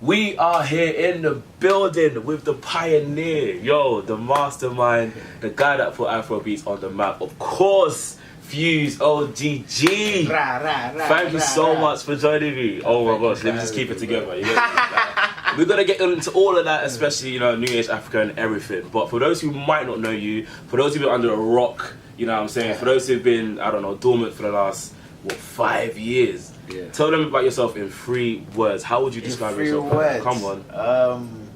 We are here in the building with the pioneer, yo, the mastermind, the guy that put Afrobeats on the map. Of course, Fuse ODG. Thank you so much for joining me. Oh my gosh, let me just keep it together. We're gonna get into all of that, especially, you know, New Age Africa and everything. But for those who might not know you, for those who've been under a rock, you know what I'm saying, for those who've been, I don't know, dormant for the last, what, 5 years. Yeah. Tell them about yourself in 3 words. How would you describe yourself? 3 words. Come on.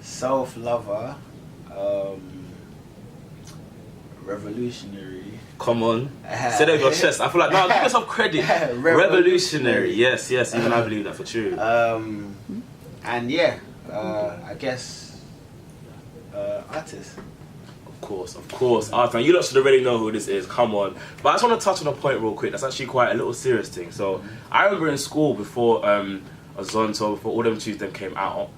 Self-lover, revolutionary. Come on. Say that with your chest. I feel like, no, give yourself credit. Revolutionary. Yes, yes, even I believe that for true. And yeah, I guess artist. Of course, Arthur, you lot should already know who this is, come on. But I just want to touch on a point real quick, that's actually quite a little serious thing. So, I remember in school before Azonto, before all them tunes them came out,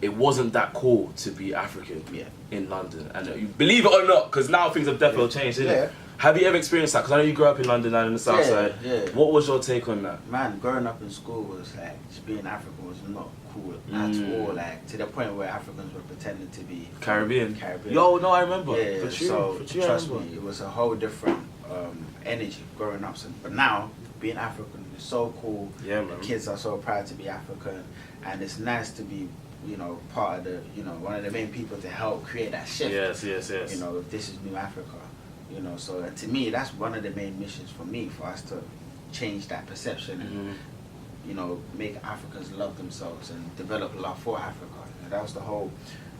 it wasn't that cool to be African in London. And you believe it or not, because now things have definitely changed, isn't it? Have you ever experienced that? Because I know you grew up in London and in the South Side. What was your take on that? Man, growing up in school was like, just being African was not cool at all. Like, to the point where Africans were pretending to be Caribbean. Yo, no, I remember. Yeah, so trust me, it was a whole different energy growing up. So, but now, being African is so cool. Yeah, man. The kids are so proud to be African. And it's nice to be, you know, part of the, you know, one of the main people to help create that shift. Yes. You know, this is New Africa. You know, so to me, that's one of the main missions for me, for us to change that perception and, you know, make Africans love themselves and develop love for Africa. And that was the whole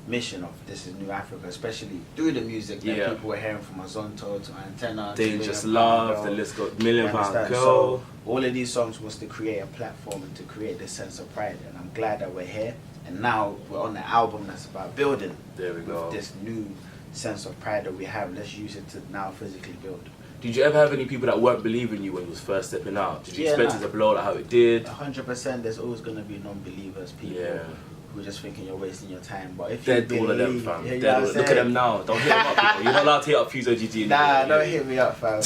mission of This Is New Africa, especially through the music that people were hearing from Azonto to T.I.N.A. Dangerous Love, the list got Million Pound Girl. So all of these songs was to create a platform and to create this sense of pride. And I'm glad that we're here. And now we're on the album that's about building. There we go. This new sense of pride that we have, let's use it to now physically build. Did you ever have any people that weren't believing you when you was first stepping out? Did you expect it to blow like how it did? 100%. There's always going to be non-believers, people who are just thinking you're wasting your time. But if you believe, all of them, fam. Look at them now. Don't hit them up, people. You're not allowed to hit up Fuse ODG. Nah, don't hit me up, fam.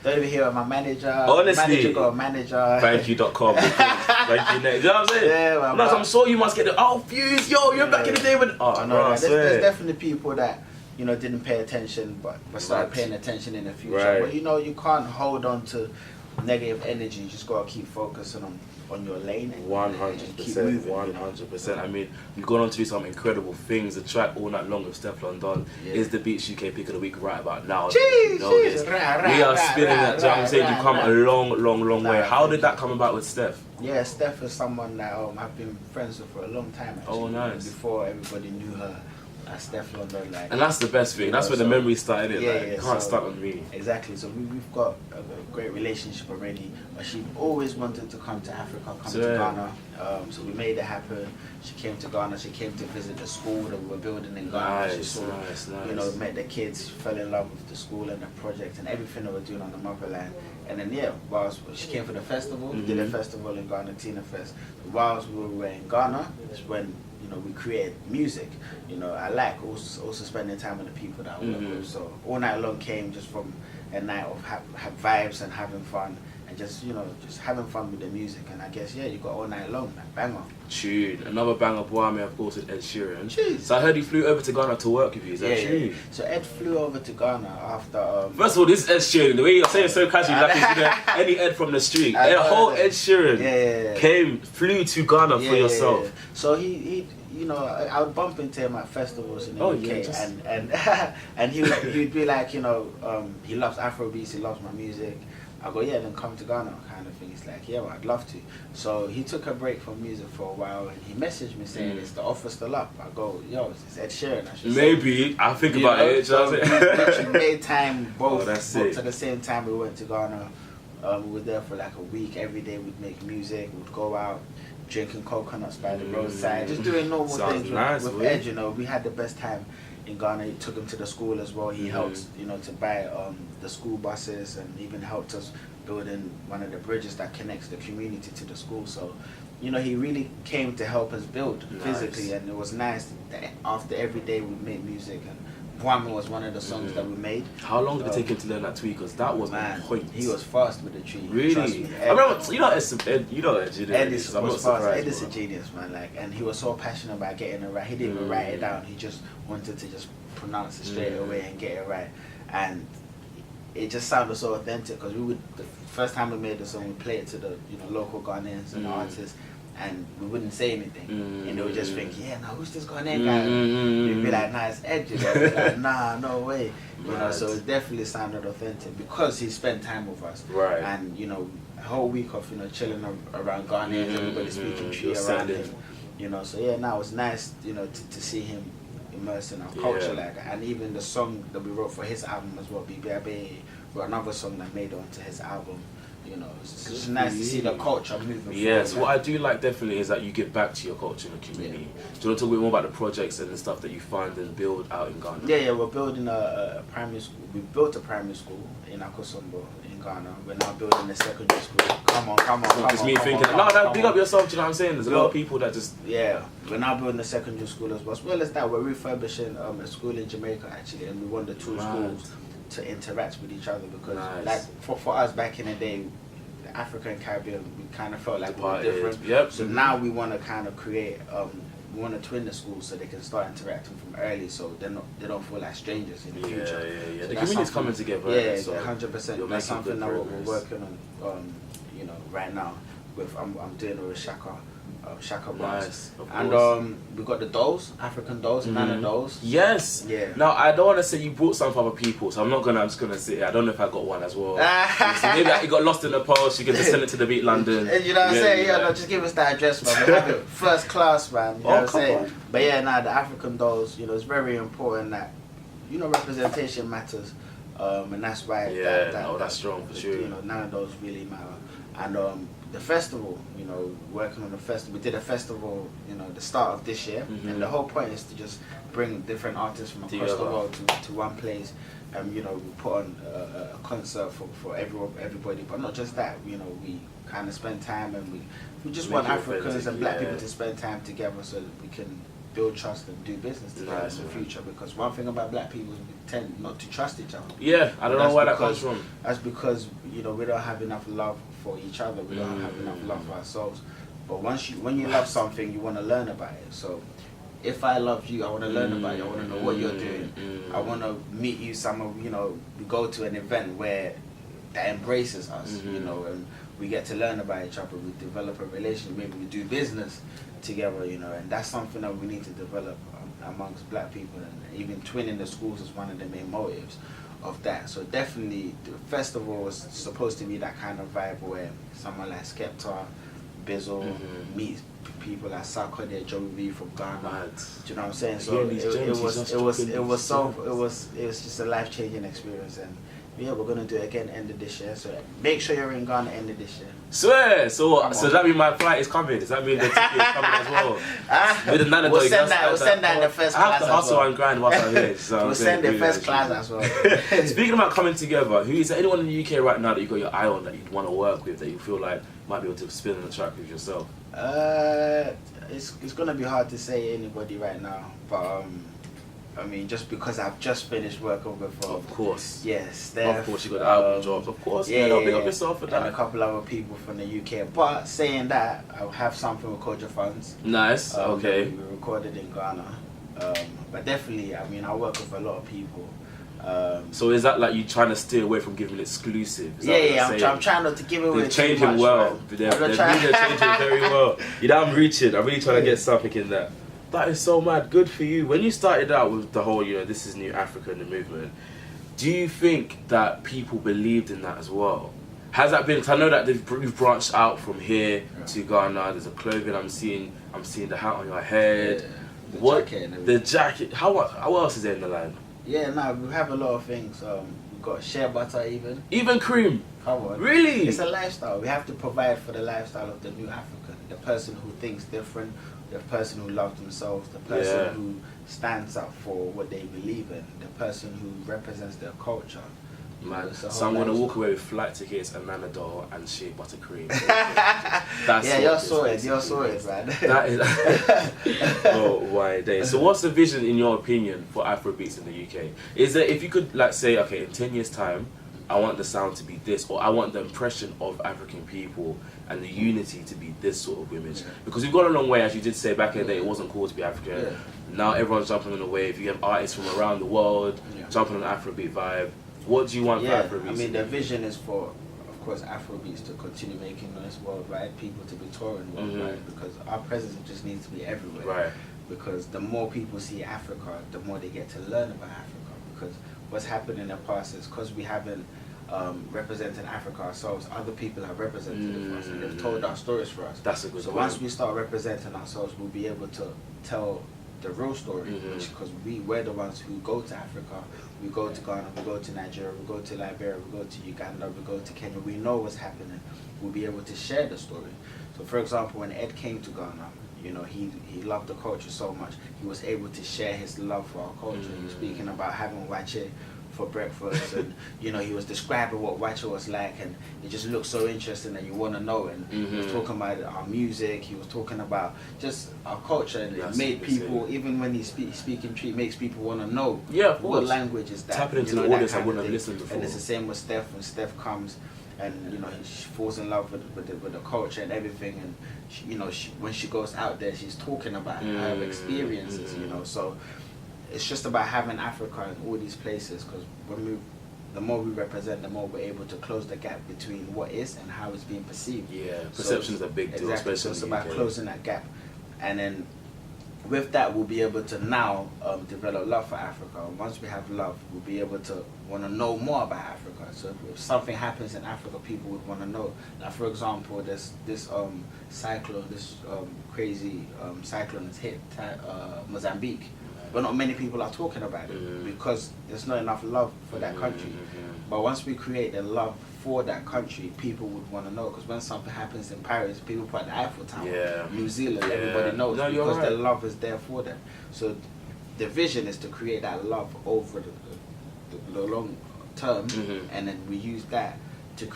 Don't even hear my manager. Honestly, manager got a manager. Thankyou.com. Thank you next. You know what I'm saying? Yeah, man. No, so I'm sure you must get the Fuse, yo, you're back in the day with. Oh, no, there's definitely people that, you know, didn't pay attention, but started paying attention in the future. But you know, you can't hold on to negative energy. You just gotta keep focusing on your lane. 100%, 100%. I mean, you've gone on to do some incredible things. The track All Night Long with Steph London is the Beats UK Pick of the Week right about now. We are spinning that. You know what I'm saying? You've come a long way. How did that come about with Steph? Yeah, Steph is someone that I've been friends with for a long time. Actually. Oh, nice. Before everybody knew her. Steph London, like, and that's the best thing. That's where the memory started. You can't start on me. Exactly. So we've got a great relationship already. But she always wanted to come to Africa, come to Ghana. So we made it happen. She came to Ghana. She came to visit the school that we were building in Ghana. She saw, you know, met the kids, fell in love with the school and the project and everything that we're doing on the motherland. And then whilst she came for the festival, we did a festival in Ghana, T.I.N.A Fest. Whilst we were in Ghana, is when, you know, we create music. You know, I like also spending time with the people that I work with. So All Night Long came just from a night of have vibes and having fun and just, you know, just having fun with the music. And I guess, you got All Night Long, like banger. Tune. Another banger, boy, I mean, of course, with Ed Sheeran. Jeez. So I heard he flew over to Ghana to work with you, is that true? So Ed flew over to Ghana after... First of all, this is Ed Sheeran. The way you're saying so casually, like it's, you know, any Ed from the street. The whole Ed Sheeran flew to Ghana for yourself. So he you know, I would bump into him at festivals in the UK, and he'd be like, you know, he loves Afrobeats, he loves my music. I go, then come to Ghana, kind of thing. He's like, well, I'd love to. So he took a break from music for a while, and he messaged me saying, "Is the offer still up?" I go, it's Ed Sheeran. I should maybe I'll think about it. So we literally made time both. That's it. At the same time, we went to Ghana. We were there for like a week. Every day we'd make music. We'd go out, drinking coconuts by the roadside, just doing normal things with Ed. You know, we had the best time in Ghana. He took him to the school as well. He helped, you know, to buy the school buses, and even helped us building one of the bridges that connects the community to the school. So, you know, he really came to help us build physically, and it was nice that after every day we made music and Guam was one of the songs that we made. How long did it take him to learn that tweet? Because that was man, on point. he was fast with the tree. Really? Trust me, I remember, you know, Ed is I'm not surprised. Ed is a genius, man. Like, and he was so passionate about getting it right. He didn't even write it down. He just wanted to just pronounce it straight away and get it right. And it just sounded so authentic because the first time we made the song, we played it to the local Ghanaians and artists, and we wouldn't say anything, and they would just think, yeah, now who's this Ghanaian guy? We'd be like, nah, it's Ed. They'd be like, nah, no way. You know, so it definitely sounded authentic because he spent time with us, right? And a whole week of chilling around Ghanaians, everybody speaking tree around him. So yeah, now it's nice, to see him immersed in our culture like that. And even the song that we wrote for his album as well, BBIB, wrote another song that made it onto his album. It's just nice to see the culture moving forward. Yes, what I do like definitely is that you give back to your culture and community. Do you want to talk a bit more about the projects and the stuff that you find and build out in Ghana? Yeah, we're building a primary school. We built a primary school in Akosombo in Ghana. We're now building a secondary school. Come on. Just me thinking, no, big up yourself, do you know what I'm saying? There's a lot of people that just... Yeah, we're now building a secondary school as well as that. We're refurbishing a school in Jamaica actually, and we want the two schools to interact with each other because like for us back in the day, the African Caribbean, we kind of felt like we were different. So now we want to kind of create, we want to twin the schools so they can start interacting from early, so they don't feel like strangers in the future. Yeah. So the community's coming together. Yeah, so 100%. That's something that we're working on, right now. I'm doing it with Shaka Bars. And we got the dolls, African dolls, Nana dolls. Yes. Yeah. Now I don't want to say you brought some for other people, so I'm just gonna say I don't know if I got one as well. So maybe it got lost in the post. You can just send it to the Beat London. And you know what I'm saying? Yeah, no, just give us that address, man. We have it first class, man. You know what I'm saying? But yeah, the African dolls. It's very important that representation matters, and that's why. That's strong for sure. Nana dolls really matter, and the festival, working on the festival. We did a festival, the start of this year, and the whole point is to just bring different artists from across the world to one place. We put on a concert for everybody, but not just that. We kind of spend time, and we just want Africans and black people to spend time together so that we can build trust and do business together in the future. Because one thing about black people is we tend not to trust each other. Yeah, I don't know where that comes from. That's because we don't have enough love for each other. We don't have enough love for ourselves. But when you love something, you want to learn about it. So if I love you, I want to learn about you. I want to know what you're doing. I want to meet you somewhere. We go to an event where that embraces us. And we get to learn about each other. We develop a relationship. Maybe we do business together. And that's something that we need to develop amongst black people. And even twinning the schools is one of the main motives of that. So definitely the festival was supposed to be that kind of vibe where someone like Skepta, Bizzle meets people like Sarkodie, Joey V from Ghana. Do you know what I'm saying? So it was just a life-changing experience, and yeah, we're gonna do it again end of this year. So make sure you're in Ghana end of this year. Swear. So does that mean my flight is coming? Does that mean the ticket is coming as well? We'll send that in the first class. I have to hustle and grind whilst I'm here. So we'll send the first class as well. Speaking about coming together, is there anyone in the UK right now that you got your eye on that you'd want to work with, that you feel like might be able to spin on the track with yourself? It's gonna be hard to say anybody right now, but I mean, just because I've just finished working with of course. Yes, Steph, of course you got the album jobs, of course. Yeah, don't pick up yourself for that. And a couple other people from the UK. But saying that, I have something with Culture Funds. Nice. Okay. We recorded in Ghana, but definitely, I mean, I work with a lot of people. So is that like you trying to steer away from giving exclusive? I'm trying not to give away. They're changing well. They're changing very well. I'm reaching. I'm really trying to get something in there. That is so mad. Good for you. When you started out with the whole, this is New Africa and the movement, do you think that people believed in that as well? Has that been? Cause I know that you've branched out from here to Ghana. There's a clothing. I'm seeing the hat on your head. The jacket. What else is there in the line? Yeah, we have a lot of things. We've got shea butter even. Even cream. Come on. Really? It's a lifestyle. We have to provide for the lifestyle of the new African, the person who thinks different, the person who loves themselves, the person who stands up for what they believe in, the person who represents their culture. Man, So so I'm gonna walk away with flight tickets, a Nanadol, and shea buttercream. That's yeah, you're sorted. You're sorted, man. That is. Oh my day. So, what's the vision, in your opinion, for Afrobeats in the UK? Is there, if you could, like, say, okay, in 10 years' time, I want the sound to be this, or I want the impression of African people and the unity to be this sort of image? Because we've gone a long way, as you did say back in the day. It wasn't cool to be African. Now everyone's jumping on the wave. You have artists from around the world jumping on the Afrobeat vibe. What do you want for Afrobeats? I mean, the vision is for, of course, Afrobeats to continue making noise worldwide, people to be touring worldwide, because our presence just needs to be everywhere. Right. Because the more people see Africa, the more they get to learn about Africa. Because what's happened in the past is because we haven't represented Africa ourselves, other people have represented it for us, and they've told our stories for us. That's a good So point. once we start representing ourselves, we'll be able to tell the real story, because we're the ones who go to Africa, we go to Ghana, we go to Nigeria, we go to Liberia, we go to Uganda, we go to Kenya, we know what's happening, we'll be able to share the story. So for example, when Ed came to Ghana, you know, he loved the culture so much, he was able to share his love for our culture. He was speaking about having wache for breakfast, and you know, he was describing what wache was like, and it just looked so interesting and you want to know. And he was talking about our music, he was talking about just our culture, and it made people, even when he's speaking tree, makes people want to know what language is that. Tapping into the audience I wouldn't have listened before. And it's the same with Steph. When Steph comes, and you know, she falls in love with the culture and everything, and she, you know, when she goes out there, she's talking about her experiences, you know. So it's just about having Africa in all these places, because the more we represent, the more we're able to close the gap between what is and how it's being perceived. Yeah, perception is a big deal, especially. So it's about closing that gap, and then with that, we'll be able to now develop love for Africa. And once we have love, we'll be able to want to know more about Africa. So if something happens in Africa, people would want to know. Like for example, this cyclone, this crazy cyclone has hit Mozambique. But not many people are talking about it because there's not enough love for that country. But once we create the love for that country, people would want to know, because when something happens in Paris, people put the Eiffel Tower. New Zealand, everybody knows, because the love is there for them. So the vision is to create that love over the long term, and then we use that to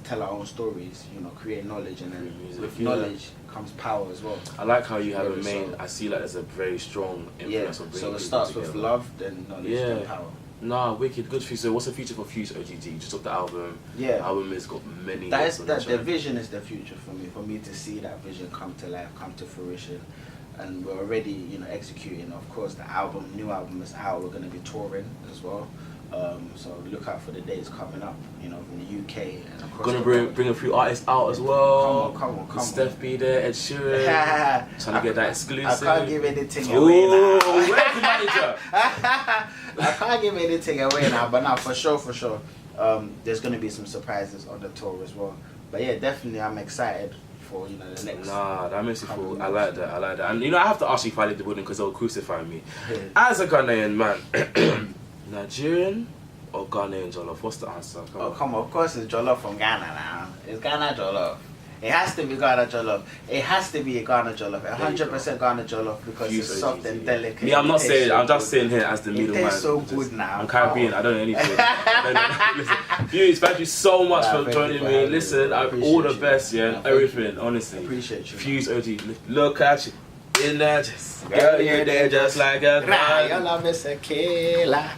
tell our own stories, you know, create knowledge, and then with knowledge comes power as well. I like how you have a main, I see like there's a very strong influence on bringing so it starts with love, then knowledge, then power. Nah, wicked, good future. So what's the future for Fuse ODG? Just off the album. The album has got many. The vision is the future for me to see that vision come to life, come to fruition. And we're already, you know, executing. Of course, the new album is out. We're going to be touring as well. So look out for the dates coming up, you know, in the UK and across the world. Bring a few artists out as well. Come on. Steph be there, Ed Sheeran. Trying to get that exclusive. I can't give anything away now. Where's the manager? I can't give anything away now, but now for sure. There's going to be some surprises on the tour as well. But yeah, definitely I'm excited for, you know, the next. Nah, that makes me cool. I like that. And you know, I have to ask you if I leave the building because they'll crucify me. As a Ghanaian man, Nigerian or Ghanaian jollof? What's the answer? Come on. Of course it's jollof from Ghana now. It's Ghana jollof. It has to be Ghana jollof. It has to be a Ghana jollof. 100% Ghana jollof, because it's soft and delicate. Me, I'm not saying. I'm just saying here as the middleman. It tastes so good now. I'm Caribbean. I don't know anything. Listen, Fuse, thank you so much for joining me. Listen, all the best, everything. Honestly, appreciate you. Fuse ODG. Look at you in that. Girl, you're there just like a. Your love is a killer.